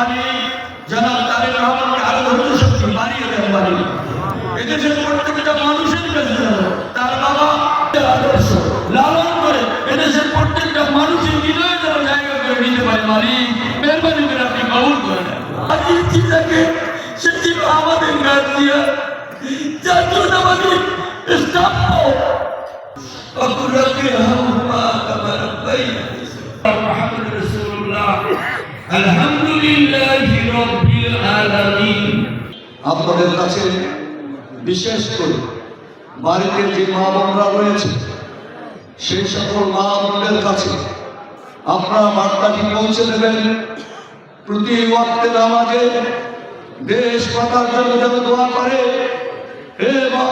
আমি জনাব তারেক রহমানকে আরো ধৈর্য শক্তি বাড়িয়ে দেন বাড়ি। এদেশের প্রত্যেকটা মানুষের কাছে তার বাবা আদর্শ লালন করে এদেশের প্রত্যেকটা মানুষের হৃদয়ে যেন জায়গা করে নিতে পারে। মালিক মেহরবানি করে আপনি কবুল করে নেন। আজকের চিন্তাকে সে ছিল আমাদের গার্জিয়ান, জাতীয়তাবাদী স্তম্ভ। وقل رب ارحمهما كما ربياني محمد رسول الله الحمد لله رب العالمين। আপনাদের কাছে বিশেষ করে বাড়িতে যে মা বোনরা রয়েছে সেই সকল মা বোনদের কাছে আপনারা বার্তাটি পৌঁছে দেবেন। প্রতি ওয়াক্তে নামাজে দেশ মাতার জন্য যেন দোয়া করে এবং